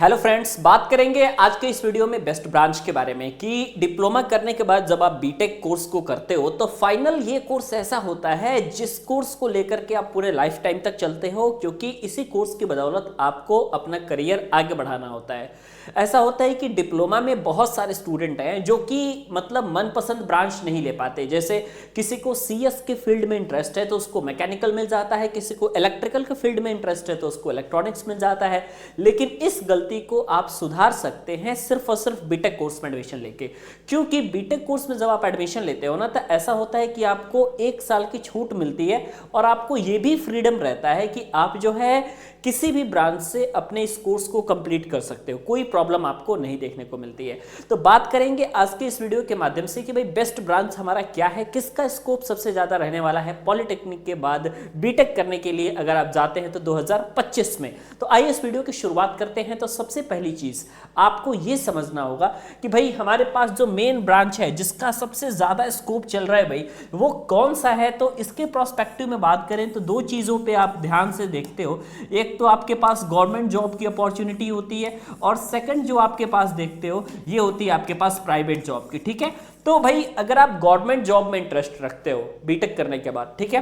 Hello friends, बात करेंगे आज के इस वीडियो में बेस्ट ब्रांच के बारे में कि डिप्लोमा करने के बाद जब आप बीटेक कोर्स को करते हो तो फाइनल ये कोर्स ऐसा होता है जिस कोर्स को लेकर के आप पूरे लाइफ टाइम तक चलते हो, क्योंकि इसी कोर्स की बदौलत आपको अपना करियर आगे बढ़ाना होता है। ऐसा होता है कि डिप्लोमा में बहुत सारे स्टूडेंट हैं जो कि मतलब मनपसंद ब्रांच नहीं ले पाते। जैसे किसी को सीएस के फील्ड में इंटरेस्ट है तो उसको मैकेनिकल मिल जाता है, किसी को इलेक्ट्रिकल के फील्ड में इंटरेस्ट है तो उसको इलेक्ट्रॉनिक्स मिल जाता है। लेकिन इस गलती को आप सुधार सकते हैं सिर्फ और सिर्फ बीटेक कोर्स में एडमिशन लेके, क्योंकि बीटेक कोर्स में जब आप एडमिशन लेते हो ना तो ऐसा होता है कि आपको 1 साल की छूट मिलती है और आपको यह भी फ्रीडम रहता है कि आप जो है किसी भी ब्रांच से अपने इस कोर्स को कंप्लीट कर सकते हो, कोई प्रॉब्लम आपको नहीं देखने को मिलती है। तो बात करेंगे आज के इस वीडियो के माध्यम से कि भाई बेस्ट ब्रांच हमारा क्या है, किसका स्कोप सबसे ज्यादा रहने वाला है पॉलिटेक्निक के बाद बीटेक करने के लिए अगर आप जाते हैं तो 2025 में। तो आइए इस वीडियो की शुरुआत करते हैं। तो सबसे पहली चीज आपको यह समझना होगा कि भाई हमारे पास जो मेन ब्रांच है जिसका सबसे ज्यादा स्कोप चल रहा है भाई वो कौन सा है। तो इसके प्रोस्पेक्टिव में बात करें तो दो चीजों पे आप ध्यान से देखते हो, एक तो आपके पास गवर्नमेंट जॉब की अपॉर्चुनिटी होती है और सेकंड जो आपके पास देखते हो ये होती है आपके पास प्राइवेट जॉब की। ठीक है, तो भाई अगर आप गवर्नमेंट जॉब में इंटरेस्ट रखते हो बीटेक करने के बाद, ठीक है,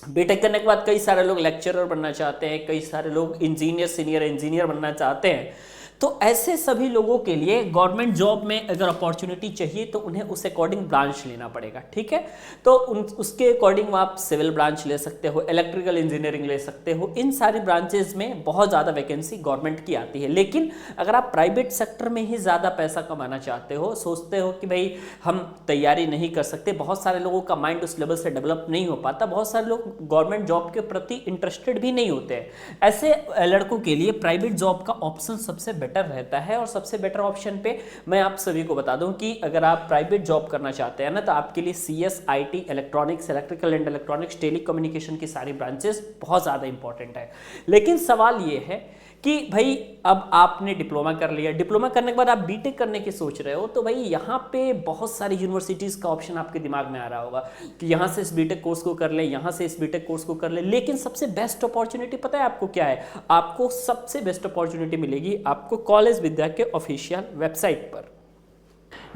बीटेक करने के बाद कई सारे लोग लेक्चरर बनना चाहते हैं, कई सारे लोग इंजीनियर सीनियर इंजीनियर बनना चाहते हैं, तो ऐसे सभी लोगों के लिए गवर्नमेंट जॉब में अगर अपॉर्चुनिटी चाहिए तो उन्हें उस अकॉर्डिंग ब्रांच लेना पड़ेगा। ठीक है, तो उसके अकॉर्डिंग आप सिविल ब्रांच ले सकते हो, इलेक्ट्रिकल इंजीनियरिंग ले सकते हो। इन सारी ब्रांचेस में बहुत ज़्यादा वैकेंसी गवर्नमेंट की आती है। लेकिन अगर आप प्राइवेट सेक्टर में ही ज़्यादा पैसा कमाना चाहते हो, सोचते हो कि भाई हम तैयारी नहीं कर सकते, बहुत सारे लोगों का माइंड उस लेवल से डेवलप नहीं हो पाता, बहुत सारे लोग गवर्नमेंट जॉब के प्रति इंटरेस्टेड भी नहीं होते हैं, ऐसे लड़कों के लिए प्राइवेट जॉब का ऑप्शन सबसे बेटर रहता है। और सबसे बेटर ऑप्शन पे मैं आप सभी को बता दूं कि अगर आप प्राइवेट जॉब करना चाहते हैं ना तो आपके लिए CS, IT, electronics, electrical and electronics, telecommunication की सारी ब्रांचेस बहुत ज़्यादा इंपॉर्टेंट है। लेकिन सवाल ये है कि भाई अब आपने डिप्लोमा कर लिया, डिप्लोमा करने के बाद आप बीटेक करने की सोच रहे हो, तो भाई यहाँ पे बहुत सारी यूनिवर्सिटीज़ का ऑप्शन आपके दिमाग में आ रहा होगा कि यहाँ से इस बीटेक कोर्स को कर ले, यहाँ से इस बीटेक कोर्स को कर ले। लेकिन सबसे बेस्ट अपॉर्चुनिटी पता है आपको क्या है? आपको सबसे बेस्ट अपॉर्चुनिटी मिलेगी आपको कॉलेज विद्या के ऑफिशियल वेबसाइट पर,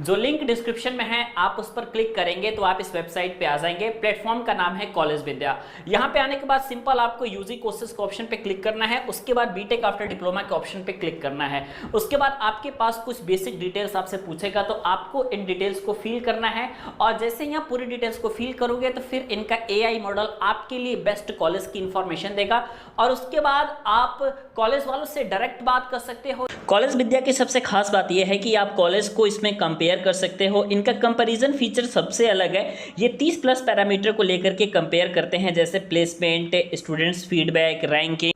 जो लिंक डिस्क्रिप्शन में है। आप उस पर क्लिक करेंगे तो आप इस वेबसाइट पे आ जाएंगे। प्लेटफॉर्म का नाम है कॉलेज विद्या। यहां पे आने के बाद सिंपल आपको यूजी कोर्सेज के ऑप्शन पे क्लिक करना है, उसके बाद बीटेक आफ्टर डिप्लोमा के ऑप्शन पे क्लिक करना है। उसके बाद आपके पास कुछ बेसिक डिटेल्स आपसे पूछेगा तो आपको इन डिटेल्स को फिल करना है। और जैसे यहाँ पूरी डिटेल्स को फिल करोगे तो फिर इनका एआई मॉडल आपके लिए बेस्ट कॉलेज की इंफॉर्मेशन देगा और उसके बाद आप कॉलेज वालों से डायरेक्ट बात कर सकते हो। कॉलेज विद्या की सबसे खास बात यह है कि आप कॉलेज को इसमें कंपेयर कर सकते हो। इनका कंपैरिजन फीचर सबसे अलग है। ये 30 प्लस पैरामीटर को लेकर के कंपेयर करते हैं, जैसे प्लेसमेंट, स्टूडेंट्स फीडबैक, रैंकिंग,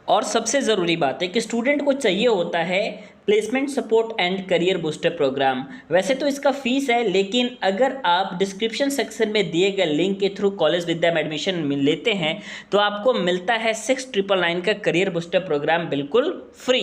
और सबसे ज़रूरी बात है कि स्टूडेंट को चाहिए होता है placement support and career booster programme. वैसे तो इसका फीस है, लेकिन अगर आप डिस्क्रिप्शन सेक्शन में दिए गए लिंक के थ्रू कॉलेज विद्या में एडमिशन लेते हैं तो आपको मिलता है 6999 का करियर बूस्टर प्रोग्राम बिल्कुल फ्री।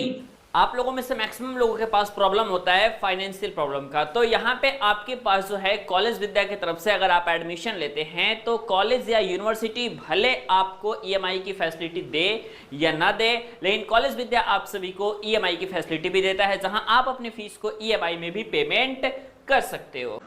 आप लोगों में से मैक्सिमम लोगों के पास प्रॉब्लम होता है फाइनेंशियल प्रॉब्लम का, तो यहाँ पे आपके पास जो है कॉलेज विद्या की तरफ से अगर आप एडमिशन लेते हैं तो कॉलेज या यूनिवर्सिटी भले आपको ईएमआई की फैसिलिटी दे या ना दे, लेकिन कॉलेज विद्या आप सभी को ईएमआई की फैसिलिटी भी देता है, जहां आप अपनी फीस को ईएमआई में भी पेमेंट कर सकते हो।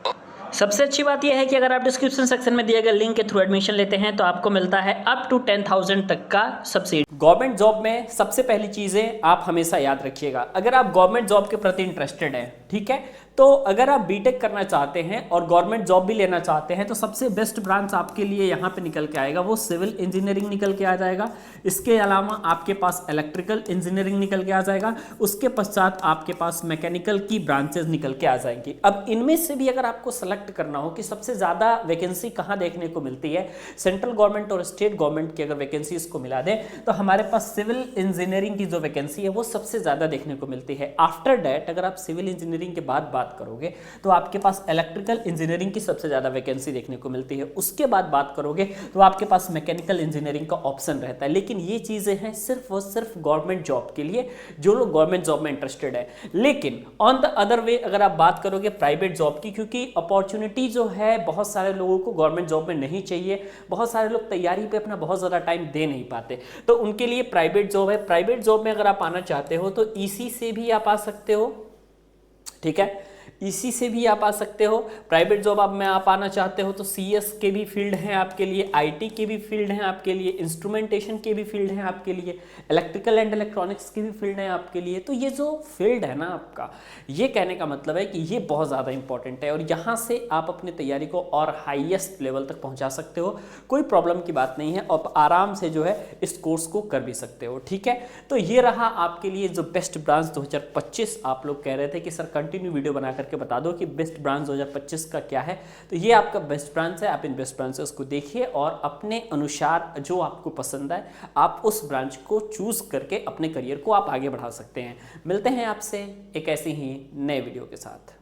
सबसे अच्छी बात यह है कि अगर आप डिस्क्रिप्शन सेक्शन में दिए गए लिंक के थ्रू एडमिशन लेते हैं तो आपको मिलता है अप टू 10,000 तक का सब्सिडी। गवर्नमेंट जॉब में सबसे पहली चीजें आप हमेशा याद रखिएगा, अगर आप गवर्नमेंट जॉब के प्रति इंटरेस्टेड हैं, ठीक है, तो अगर आप बीटेक करना चाहते हैं और गवर्नमेंट जॉब भी लेना चाहते हैं तो सबसे बेस्ट ब्रांच आपके लिए यहाँ पे निकल के आएगा वो सिविल इंजीनियरिंग निकल के आ जाएगा। इसके अलावा आपके पास इलेक्ट्रिकल इंजीनियरिंग निकल के आ जाएगा, उसके पश्चात आपके पास मैकेनिकल की ब्रांचेज निकल के आ जाएंगी। अब इनमें से भी अगर आपको सेलेक्ट करना हो कि सबसे ज़्यादा वैकेंसी कहाँ देखने को मिलती है, सेंट्रल गवर्नमेंट और स्टेट गवर्नमेंट की अगर वैकेंसी इसको मिला दें तो हमारे पास सिविल इंजीनियरिंग की जो वैकेंसी है वो सबसे ज़्यादा देखने को मिलती है। आफ्टर डैट अगर आप सिविल इंजीनियरिंग के बाद बात करोगे तो आपके पास इलेक्ट्रिकल इंजीनियरिंग की सबसे ज़्यादा वैकेंसी देखने को मिलती है। उसके बाद बात करोगे तो आपके पास मैकेनिकल इंजीनियरिंग का ऑप्शन रहता है। लेकिन ये चीज़ें हैं सिर्फ और सिर्फ गवर्नमेंट जॉब के लिए, जो लोग गवर्नमेंट जॉब में इंटरेस्टेड है। लेकिन ऑन द अदर वे अगर आप बात करोगे प्राइवेट जॉब की, क्योंकि अपॉर्चुनिटी जो है बहुत सारे लोगों को गवर्नमेंट जॉब में नहीं चाहिए, बहुत सारे लोग तैयारी पे अपना बहुत ज़्यादा टाइम दे नहीं पाते, तो उनके लिए प्राइवेट जॉब है। प्राइवेट जॉब में अगर आप आना चाहते हो तो ईसी से भी आप आ सकते हो, ठीक है, इसी से भी आप आ सकते हो। प्राइवेट जॉब आप में आप आना चाहते हो तो सीएस के भी फील्ड हैं आपके लिए, आईटी के भी फील्ड हैं आपके लिए, इंस्ट्रूमेंटेशन के भी फील्ड हैं आपके लिए, इलेक्ट्रिकल एंड इलेक्ट्रॉनिक्स के भी फील्ड हैं आपके लिए। तो ये जो फील्ड है ना आपका, ये कहने का मतलब है कि ये बहुत ज़्यादा इंपॉर्टेंट है और यहाँ से आप अपनी तैयारी को और हाईएस्ट लेवल तक पहुँचा सकते हो। कोई प्रॉब्लम की बात नहीं है और आराम से जो है इस कोर्स को कर भी सकते हो, ठीक है। तो ये रहा आपके लिए जो बेस्ट ब्रांच 2025। आप लोग कह रहे थे कि सर कंटिन्यू वीडियो बना करके बता दो कि बेस्ट ब्रांच 2025 का क्या है, तो ये आपका बेस्ट ब्रांच है। आप इन बेस्ट ब्रांचेस को देखिए और अपने अनुसार जो आपको पसंद आए आप उस ब्रांच को चूज करके अपने करियर को आप आगे बढ़ा सकते हैं। मिलते हैं आपसे एक ऐसे ही नए वीडियो के साथ।